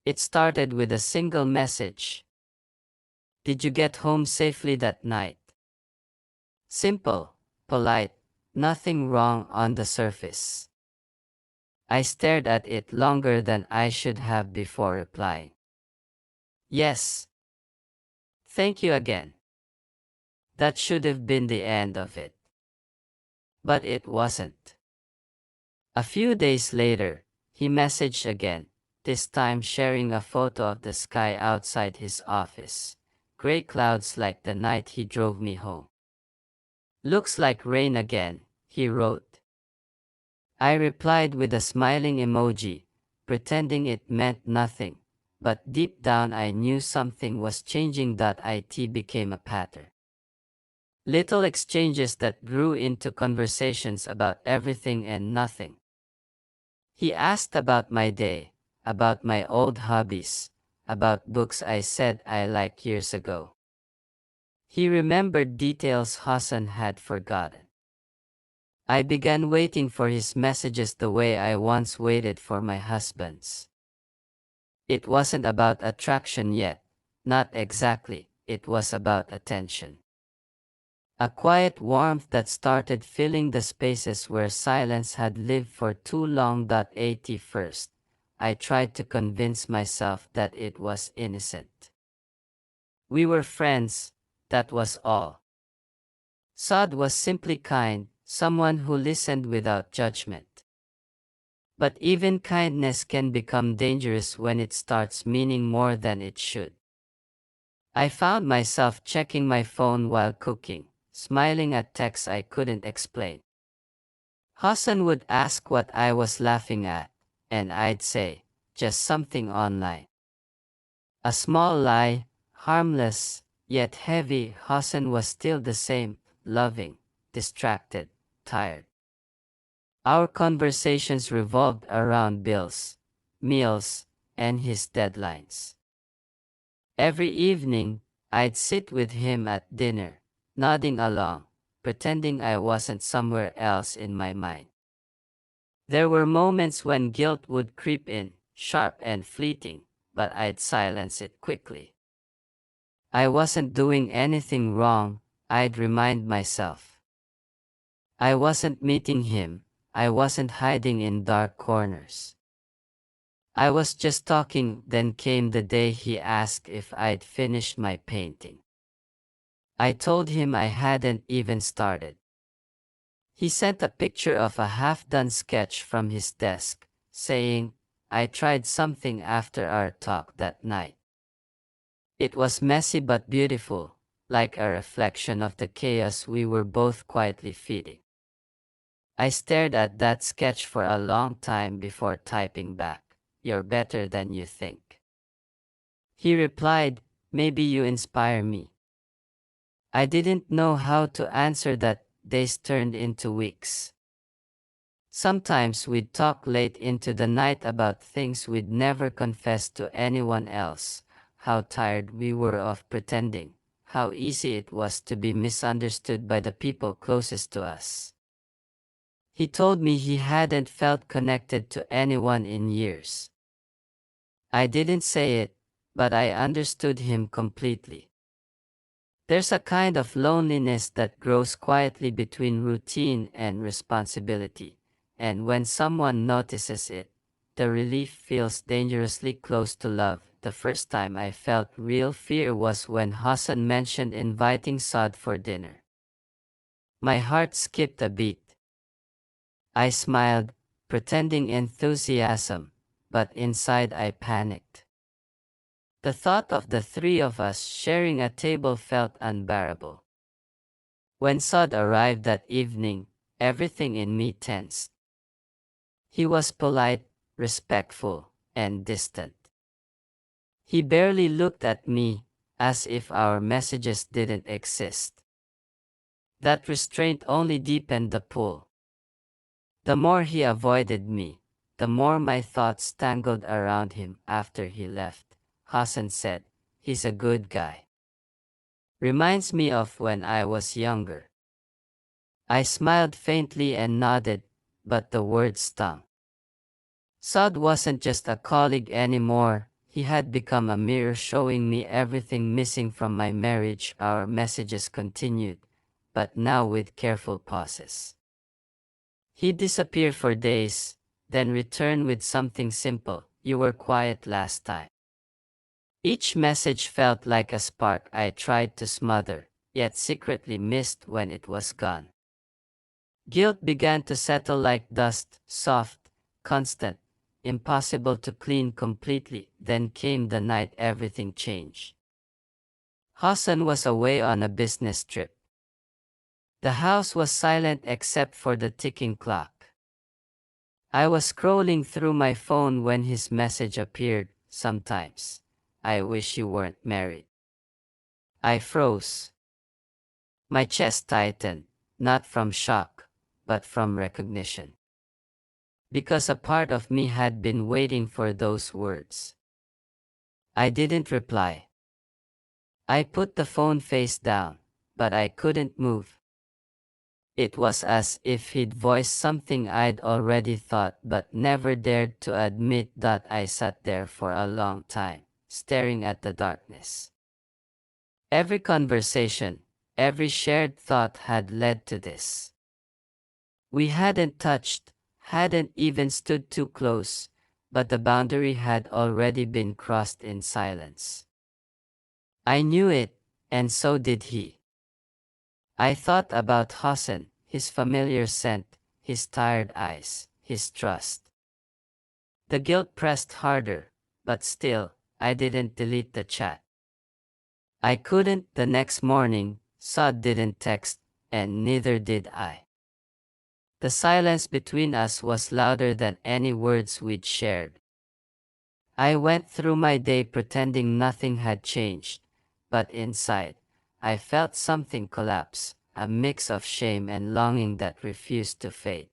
It started with a single message. Did you get home safely that night? Simple, polite, nothing wrong on the surface. I stared at it longer than I should have before replying. Yes. Thank you again. That should have been the end of it. But it wasn't. A few days later, he messaged again, this time sharing a photo of the sky outside his office. Gray clouds like the night he drove me home. Looks like rain again, he wrote. I replied with a smiling emoji, pretending it meant nothing, but deep down I knew something was changing. It became a pattern. Little exchanges that grew into conversations about everything and nothing. He asked about my day, about my old hobbies, about books I said I liked years ago. He remembered details Hassan had forgotten. I began waiting for his messages the way I once waited for my husband's. It wasn't about attraction yet, not exactly, it was about attention. A quiet warmth that started filling the spaces where silence had lived for too long. 81st, I tried to convince myself that it was innocent. We were friends, that was all. Saad was simply kind, someone who listened without judgment. But even kindness can become dangerous when it starts meaning more than it should. I found myself checking my phone while cooking, smiling at texts I couldn't explain. Hassan would ask what I was laughing at, and I'd say, just something online. A small lie, harmless, yet heavy. Hassan was still the same, loving, distracted, tired. Our conversations revolved around bills, meals, and his deadlines. Every evening, I'd sit with him at dinner, nodding along, pretending I wasn't somewhere else in my mind. There were moments when guilt would creep in, sharp and fleeting, but I'd silence it quickly. I wasn't doing anything wrong, I'd remind myself. I wasn't meeting him, I wasn't hiding in dark corners. I was just talking. Then came the day he asked if I'd finished my painting. I told him I hadn't even started. He sent a picture of a half-done sketch from his desk, saying, I tried something after our talk that night. It was messy but beautiful, like a reflection of the chaos we were both quietly feeding. I stared at that sketch for a long time before typing back, You're better than you think. He replied, Maybe you inspire me. I didn't know how to answer that. Days turned into weeks. Sometimes we'd talk late into the night about things we'd never confessed to anyone else, how tired we were of pretending, how easy it was to be misunderstood by the people closest to us. He told me he hadn't felt connected to anyone in years. I didn't say it, but I understood him completely. There's a kind of loneliness that grows quietly between routine and responsibility, and when someone notices it, the relief feels dangerously close to love. The first time I felt real fear was when Hassan mentioned inviting Saad for dinner. My heart skipped a beat. I smiled, pretending enthusiasm, but inside I panicked. The thought of the three of us sharing a table felt unbearable. When Saad arrived that evening, everything in me tensed. He was polite, respectful, and distant. He barely looked at me, as if our messages didn't exist. That restraint only deepened the pull. The more he avoided me, the more my thoughts tangled around him. After he left, Hassan said, He's a good guy. Reminds me of when I was younger. I smiled faintly and nodded, but the words stung. Saad wasn't just a colleague anymore, He had become a mirror showing me everything missing from my marriage. Our messages continued, but now with careful pauses. He disappeared for days, then returned with something simple. You were quiet last time. Each message felt like a spark I tried to smother, yet secretly missed when it was gone. Guilt began to settle like dust, soft, constant, impossible to clean completely. Then came the night everything changed. Hassan was away on a business trip. The house was silent except for the ticking clock. I was scrolling through my phone when his message appeared. Sometimes, I wish you weren't married. I froze. My chest tightened, not from shock, but from recognition. Because a part of me had been waiting for those words. I didn't reply. I put the phone face down, but I couldn't move. It was as if he'd voiced something I'd already thought but never dared to admit. That I sat there for a long time, staring at the darkness. Every conversation, every shared thought had led to this. We hadn't touched, hadn't even stood too close, but the boundary had already been crossed in silence. I knew it, and so did he. I thought about Hassan, his familiar scent, his tired eyes, his trust. The guilt pressed harder, but still, I didn't delete the chat. I couldn't. The next morning, Saad didn't text, and neither did I. The silence between us was louder than any words we'd shared. I went through my day pretending nothing had changed, but inside, I felt something collapse, a mix of shame and longing that refused to fade.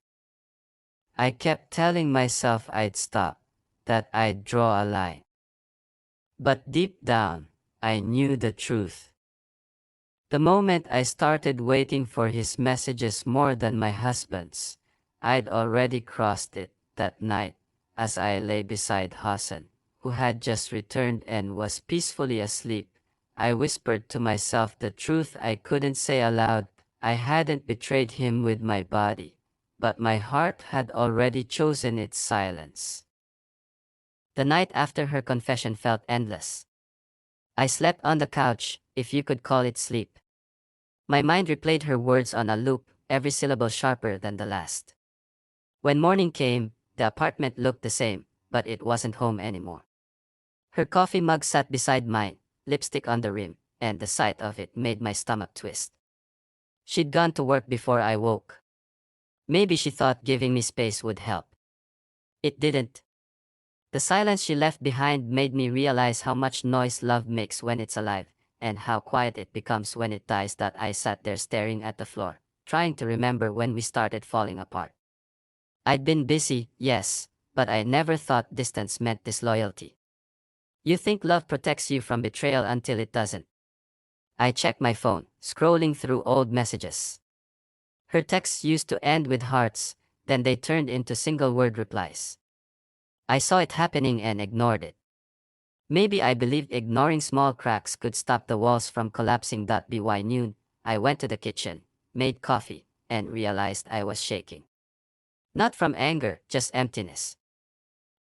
I kept telling myself I'd stop, that I'd draw a line. But deep down, I knew the truth. The moment I started waiting for his messages more than my husband's, I'd already crossed it. That night, as I lay beside Hassan, who had just returned and was peacefully asleep, I whispered to myself the truth I couldn't say aloud. I hadn't betrayed him with my body, but my heart had already chosen its silence. The night after her confession felt endless. I slept on the couch, if you could call it sleep. My mind replayed her words on a loop, every syllable sharper than the last. When morning came, the apartment looked the same, but it wasn't home anymore. Her coffee mug sat beside mine, lipstick on the rim, and the sight of it made my stomach twist. She'd gone to work before I woke. Maybe she thought giving me space would help. It didn't. The silence she left behind made me realize how much noise love makes when it's alive, and how quiet it becomes when it dies. That I sat there staring at the floor, trying to remember when we started falling apart. I'd been busy, yes, but I never thought distance meant disloyalty. You think love protects you from betrayal until it doesn't. I checked my phone, scrolling through old messages. Her texts used to end with hearts, then they turned into single-word replies. I saw it happening and ignored it. Maybe I believed ignoring small cracks could stop the walls from collapsing. By noon, I went to the kitchen, made coffee, and realized I was shaking. Not from anger, just emptiness.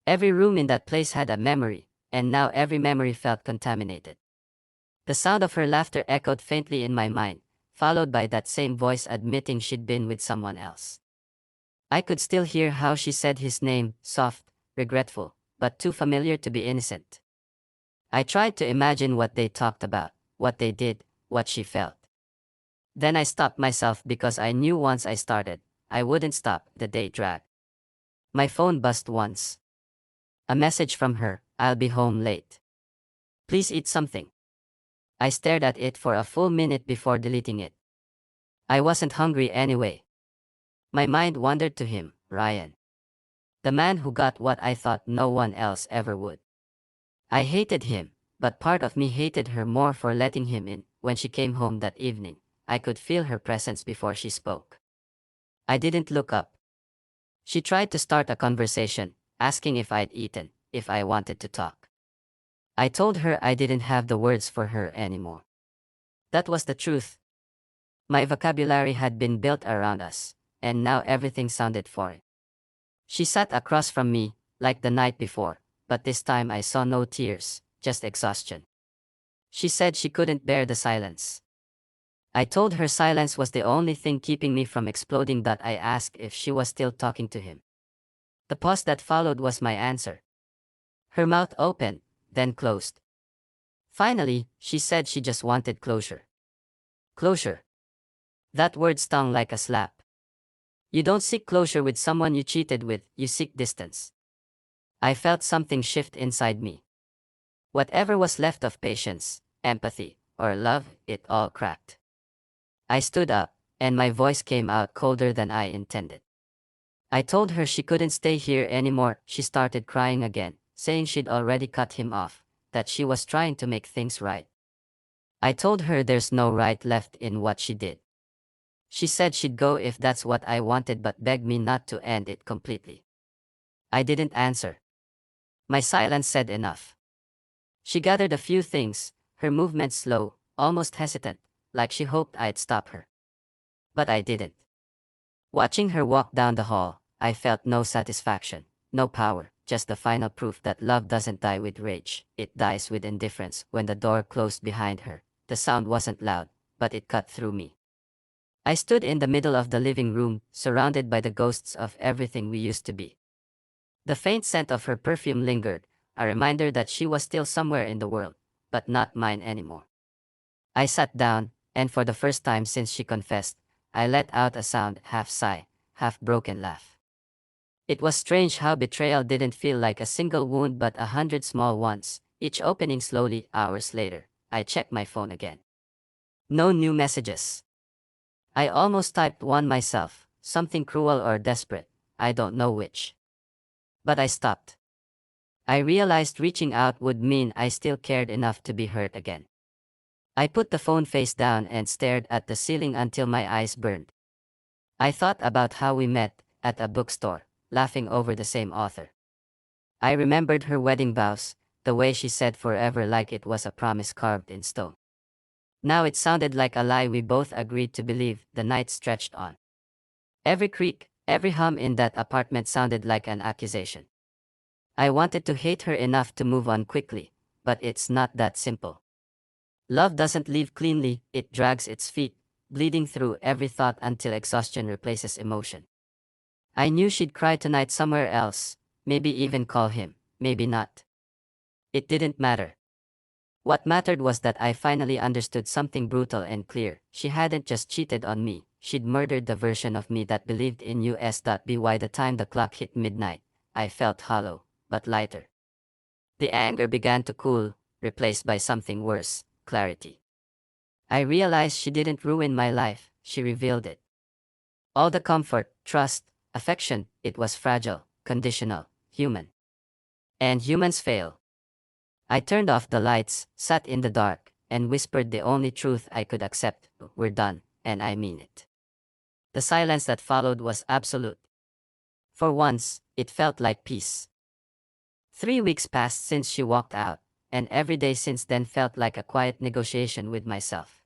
Every room in that place had a memory, and now every memory felt contaminated. The sound of her laughter echoed faintly in my mind, followed by that same voice admitting she'd been with someone else. I could still hear how she said his name, soft, regretful, but too familiar to be innocent. I tried to imagine what they talked about, what they did, what she felt. Then I stopped myself because I knew once I started, I wouldn't stop. The day dragged. My phone buzzed once. A message from her, "I'll be home late. Please eat something." I stared at it for a full minute before deleting it. I wasn't hungry anyway. My mind wandered to him, Ryan. The man who got what I thought no one else ever would. I hated him, but part of me hated her more for letting him in. When she came home that evening, I could feel her presence before she spoke. I didn't look up. She tried to start a conversation, asking if I'd eaten, if I wanted to talk. I told her I didn't have the words for her anymore. That was the truth. My vocabulary had been built around us, and now everything sounded foreign. She sat across from me, like the night before, but this time I saw no tears, just exhaustion. She said she couldn't bear the silence. I told her silence was the only thing keeping me from exploding. That I asked if she was still talking to him. The pause that followed was my answer. Her mouth opened, then closed. Finally, she said she just wanted closure. Closure. That word stung like a slap. You don't seek closure with someone you cheated with, you seek distance. I felt something shift inside me. Whatever was left of patience, empathy, or love, it all cracked. I stood up, and my voice came out colder than I intended. I told her she couldn't stay here anymore. She started crying again, saying she'd already cut him off, that she was trying to make things right. I told her there's no right left in what she did. She said she'd go if that's what I wanted, but begged me not to end it completely. I didn't answer. My silence said enough. She gathered a few things, her movements slow, almost hesitant, like she hoped I'd stop her. But I didn't. Watching her walk down the hall, I felt no satisfaction, no power, just the final proof that love doesn't die with rage, it dies with indifference. When the door closed behind her, the sound wasn't loud, but it cut through me. I stood in the middle of the living room, surrounded by the ghosts of everything we used to be. The faint scent of her perfume lingered, a reminder that she was still somewhere in the world, but not mine anymore. I sat down, and for the first time since she confessed, I let out a sound, half sigh, half broken laugh. It was strange how betrayal didn't feel like a single wound but 100 small ones, each opening slowly. Hours later, I checked my phone again. No new messages. I almost typed one myself, something cruel or desperate, I don't know which. But I stopped. I realized reaching out would mean I still cared enough to be hurt again. I put the phone face down and stared at the ceiling until my eyes burned. I thought about how we met, at a bookstore, laughing over the same author. I remembered her wedding vows, the way she said forever like it was a promise carved in stone. Now it sounded like a lie we both agreed to believe. The night stretched on. Every creak, every hum in that apartment sounded like an accusation. I wanted to hate her enough to move on quickly, but it's not that simple. Love doesn't leave cleanly, it drags its feet, bleeding through every thought until exhaustion replaces emotion. I knew she'd cry tonight somewhere else, maybe even call him, maybe not. It didn't matter. What mattered was that I finally understood something brutal and clear. She hadn't just cheated on me, she'd murdered the version of me that believed in us.by the time the clock hit midnight, I felt hollow, but lighter. The anger began to cool, replaced by something worse, clarity. I realized she didn't ruin my life, she revealed it. All the comfort, trust, affection, it was fragile, conditional, human. And humans fail. I turned off the lights, sat in the dark, and whispered the only truth I could accept: we're done, and I mean it. The silence that followed was absolute. For once, it felt like peace. 3 weeks passed since she walked out, and every day since then felt like a quiet negotiation with myself.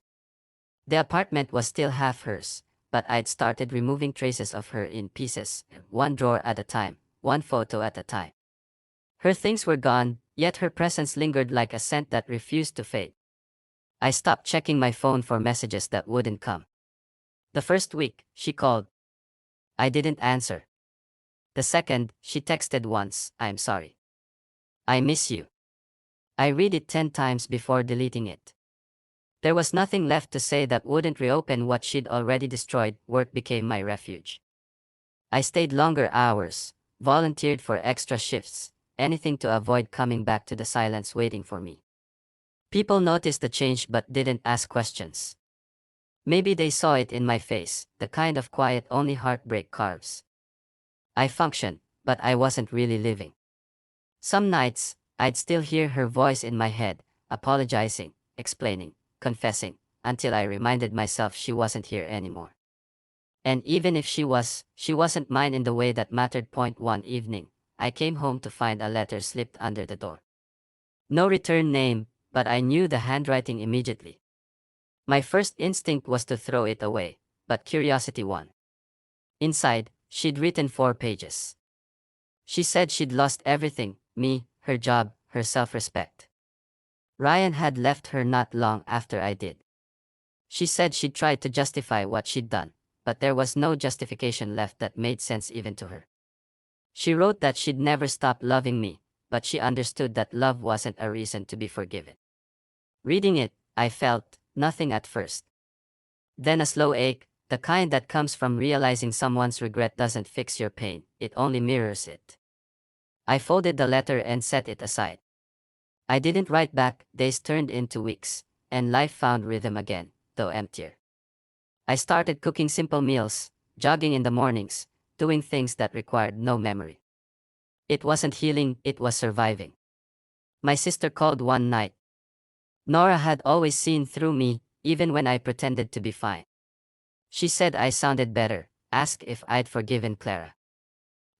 The apartment was still half hers, but I'd started removing traces of her in pieces, one drawer at a time, one photo at a time. Her things were gone, yet her presence lingered like a scent that refused to fade. I stopped checking my phone for messages that wouldn't come. The first week, she called. I didn't answer. The second, she texted once, "I'm sorry. I miss you." I read it 10 times before deleting it. There was nothing left to say that wouldn't reopen what she'd already destroyed. Work became my refuge. I stayed longer hours, volunteered for extra shifts, anything to avoid coming back to the silence waiting for me. People noticed the change but didn't ask questions. Maybe they saw it in my face, the kind of quiet only heartbreak carves. I functioned, but I wasn't really living. Some nights, I'd still hear her voice in my head, apologizing, explaining, confessing, until I reminded myself she wasn't here anymore. And even if she wasn't mine in the way that mattered. One evening, I came home to find a letter slipped under the door. No return name, but I knew the handwriting immediately. My first instinct was to throw it away, but curiosity won. Inside, she'd written 4 pages. She said she'd lost everything: me, her job, her self-respect. Ryan had left her not long after I did. She said she'd tried to justify what she'd done, but there was no justification left that made sense even to her. She wrote that she'd never stop loving me, but she understood that love wasn't a reason to be forgiven. Reading it, I felt nothing at first. Then a slow ache, the kind that comes from realizing someone's regret doesn't fix your pain, it only mirrors it. I folded the letter and set it aside. I didn't write back. Days turned into weeks, and life found rhythm again, though emptier. I started cooking simple meals, jogging in the mornings, doing things that required no memory. It wasn't healing, it was surviving. My sister called one night. Nora had always seen through me, even when I pretended to be fine. She said I sounded better, asked if I'd forgiven Clara.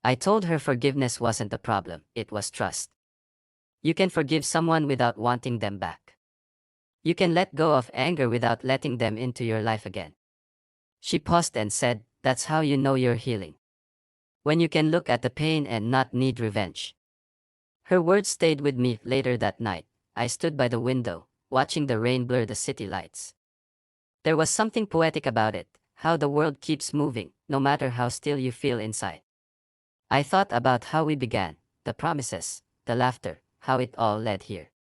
I told her forgiveness wasn't the problem, it was trust. You can forgive someone without wanting them back. You can let go of anger without letting them into your life again. She paused and said, "That's how you know you're healing. When you can look at the pain and not need revenge." Her words stayed with me. Later that night, I stood by the window, watching the rain blur the city lights. There was something poetic about it, how the world keeps moving, no matter how still you feel inside. I thought about how we began, the promises, the laughter, how it all led here.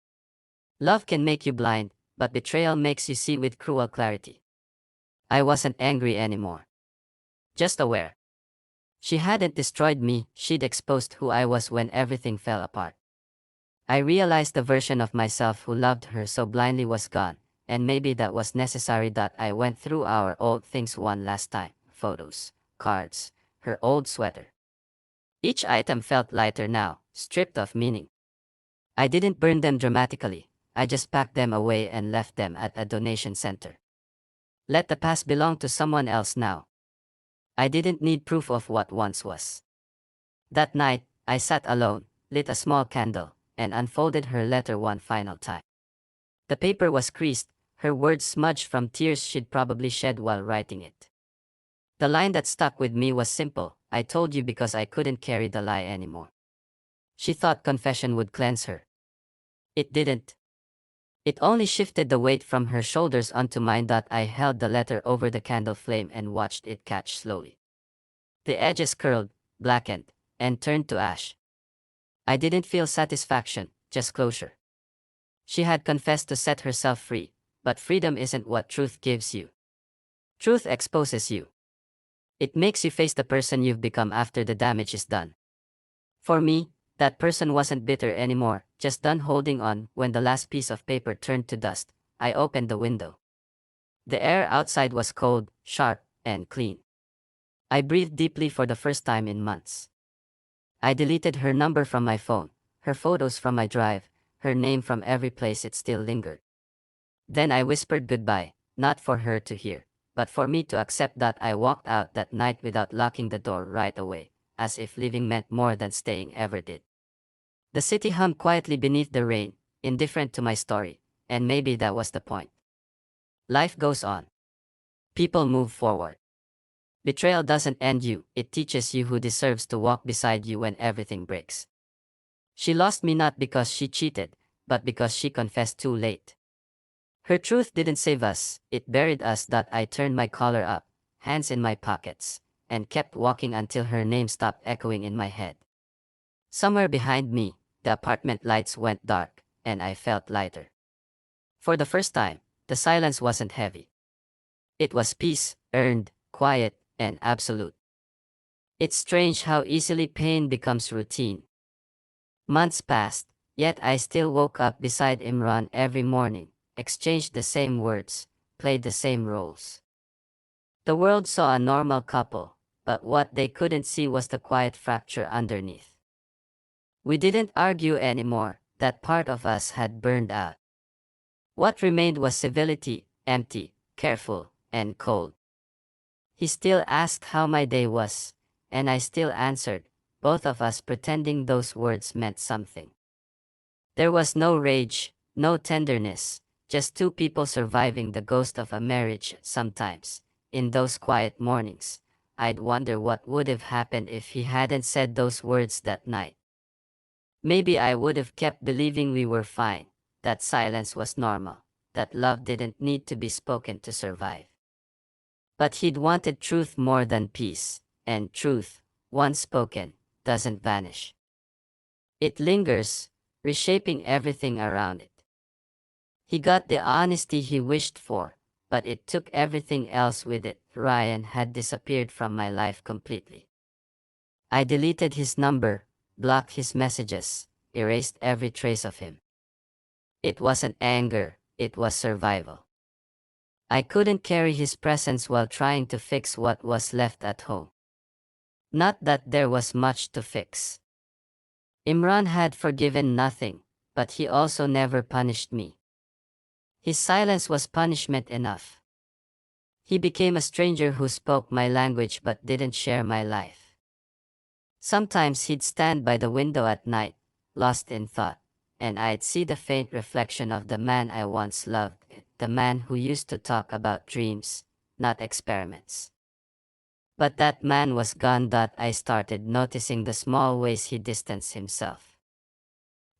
Love can make you blind, but betrayal makes you see with cruel clarity. I wasn't angry anymore. Just aware. She hadn't destroyed me, she'd exposed who I was when everything fell apart. I realized the version of myself who loved her so blindly was gone, and maybe that was necessary. That I went through our old things one last time: photos, cards, her old sweater. Each item felt lighter now, stripped of meaning. I didn't burn them dramatically, I just packed them away and left them at a donation center. Let the past belong to someone else now. I didn't need proof of what once was. That night, I sat alone, lit a small candle, and unfolded her letter one final time. The paper was creased, her words smudged from tears she'd probably shed while writing it. The line that stuck with me was simple: "I told you because I couldn't carry the lie anymore." She thought confession would cleanse her. It didn't. It only shifted the weight from her shoulders onto mine. I held the letter over the candle flame and watched it catch slowly. The edges curled, blackened, and turned to ash. I didn't feel satisfaction, just closure. She had confessed to set herself free, but freedom isn't what truth gives you. Truth exposes you. It makes you face the person you've become after the damage is done. For me, that person wasn't bitter anymore, just done holding on. When the last piece of paper turned to dust, I opened the window. The air outside was cold, sharp, and clean. I breathed deeply for the first time in months. I deleted her number from my phone, her photos from my drive, her name from every place it still lingered. Then I whispered goodbye, not for her to hear, but for me to accept. I walked out that night without locking the door right away, as if leaving meant more than staying ever did. The city hummed quietly beneath the rain, indifferent to my story, and maybe that was the point. Life goes on. People move forward. Betrayal doesn't end you, it teaches you who deserves to walk beside you when everything breaks. She lost me not because she cheated, but because she confessed too late. Her truth didn't save us, it buried us. I turned my collar up, hands in my pockets, and kept walking until her name stopped echoing in my head. Somewhere behind me, the apartment lights went dark, and I felt lighter. For the first time, the silence wasn't heavy. It was peace, earned, quiet, and absolute. It's strange how easily pain becomes routine. Months passed, yet I still woke up beside Imran every morning, exchanged the same words, played the same roles. The world saw a normal couple, but what they couldn't see was the quiet fracture underneath. We didn't argue anymore, that part of us had burned out. What remained was civility, empty, careful, and cold. He still asked how my day was, and I still answered, both of us pretending those words meant something. There was no rage, no tenderness, just two people surviving the ghost of a marriage. Sometimes, in those quiet mornings, I'd wonder what would have happened if he hadn't said those words that night. Maybe I would have kept believing we were fine, that silence was normal, that love didn't need to be spoken to survive. But he'd wanted truth more than peace, and truth, once spoken, doesn't vanish. It lingers, reshaping everything around it. He got the honesty he wished for, but it took everything else with it. Ryan had disappeared from my life completely. I deleted his number, blocked his messages, erased every trace of him. It wasn't anger, it was survival. I couldn't carry his presence while trying to fix what was left at home. Not that there was much to fix. Imran had forgiven nothing, but he also never punished me. His silence was punishment enough. He became a stranger who spoke my language but didn't share my life. Sometimes he'd stand by the window at night, lost in thought, and I'd see the faint reflection of the man I once loved, the man who used to talk about dreams, not experiments. But that man was gone. I started noticing the small ways he distanced himself.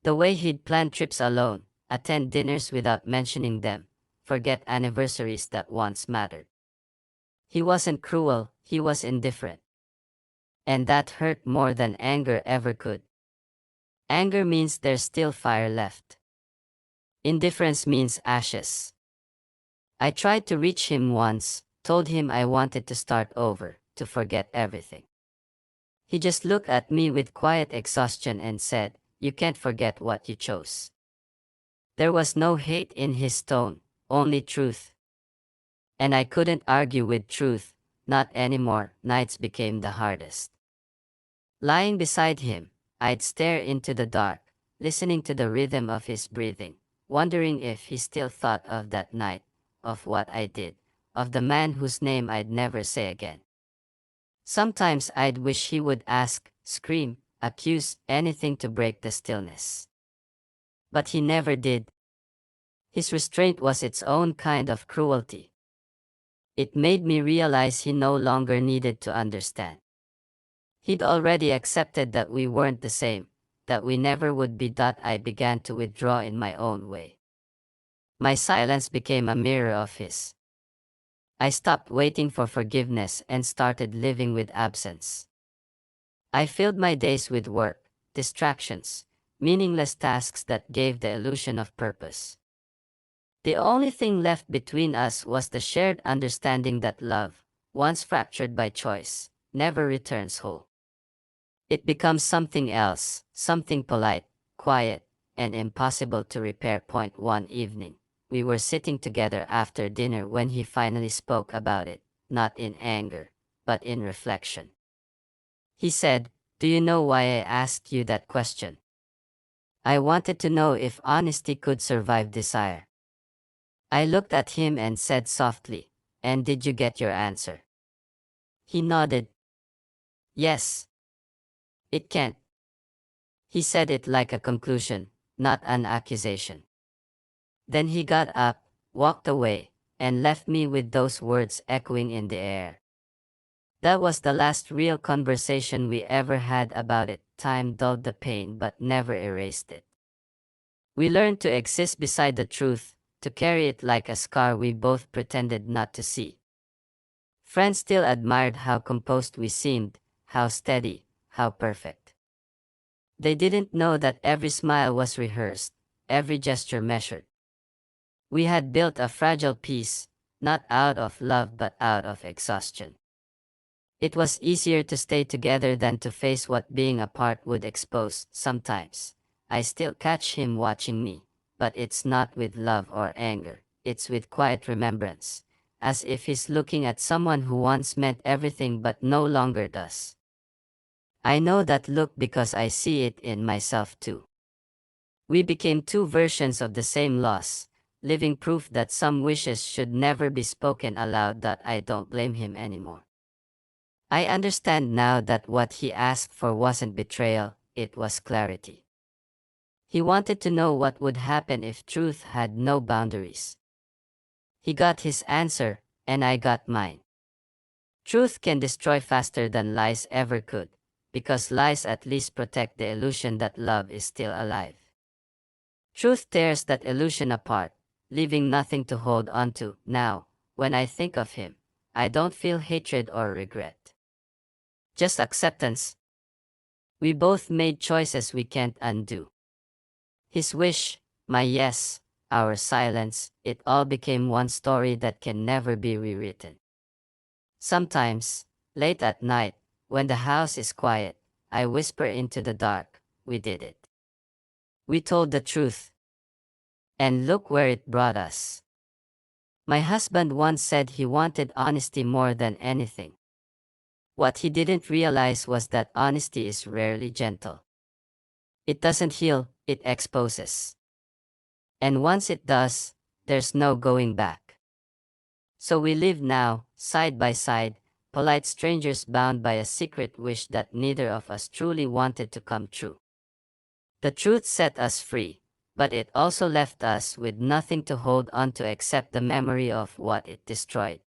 The way he'd plan trips alone, attend dinners without mentioning them, forget anniversaries that once mattered. He wasn't cruel, he was indifferent. And that hurt more than anger ever could. Anger means there's still fire left. Indifference means ashes. I tried to reach him once, told him I wanted to start over, to forget everything. He just looked at me with quiet exhaustion and said, "You can't forget what you chose." There was no hate in his tone, only truth. And I couldn't argue with truth, not anymore. Nights became the hardest. Lying beside him, I'd stare into the dark, listening to the rhythm of his breathing, wondering if he still thought of that night, of what I did, of the man whose name I'd never say again. Sometimes I'd wish he would ask, scream, accuse, anything to break the stillness. But he never did. His restraint was its own kind of cruelty. It made me realize he no longer needed to understand. He'd already accepted that we weren't the same, that we never would be. I began to withdraw in my own way. My silence became a mirror of his. I stopped waiting for forgiveness and started living with absence. I filled my days with work, distractions, meaningless tasks that gave the illusion of purpose. The only thing left between us was the shared understanding that love, once fractured by choice, never returns whole. It becomes something else, something polite, quiet, and impossible to repair. One evening, we were sitting together after dinner when he finally spoke about it, not in anger, but in reflection. He said, "Do you know why I asked you that question? I wanted to know if honesty could survive desire." I looked at him and said softly, "And did you get your answer?" He nodded. "Yes. It can't." He said it like a conclusion, not an accusation. Then he got up, walked away, and left me with those words echoing in the air. That was the last real conversation we ever had about it. Time dulled the pain but never erased it. We learned to exist beside the truth, to carry it like a scar we both pretended not to see. Friends still admired how composed we seemed, how steady, how perfect. They didn't know that every smile was rehearsed, every gesture measured. We had built a fragile peace, not out of love but out of exhaustion. It was easier to stay together than to face what being apart would expose. Sometimes, I still catch him watching me, but it's not with love or anger, it's with quiet remembrance, as if he's looking at someone who once meant everything but no longer does. I know that look because I see it in myself too. We became two versions of the same loss, living proof that some wishes should never be spoken aloud. I don't blame him anymore. I understand now that what he asked for wasn't betrayal, it was clarity. He wanted to know what would happen if truth had no boundaries. He got his answer, and I got mine. Truth can destroy faster than lies ever could, because lies at least protect the illusion that love is still alive. Truth tears that illusion apart, leaving nothing to hold onto. Now, when I think of him, I don't feel hatred or regret. Just acceptance. We both made choices we can't undo. His wish, my yes, our silence, it all became one story that can never be rewritten. Sometimes, late at night, when the house is quiet, I whisper into the dark, we did it. We told the truth. And look where it brought us. My husband once said he wanted honesty more than anything. What he didn't realize was that honesty is rarely gentle. It doesn't heal, it exposes. And once it does, there's no going back. So we live now, side by side, polite strangers bound by a secret wish that neither of us truly wanted to come true. The truth set us free, but it also left us with nothing to hold on to except the memory of what it destroyed.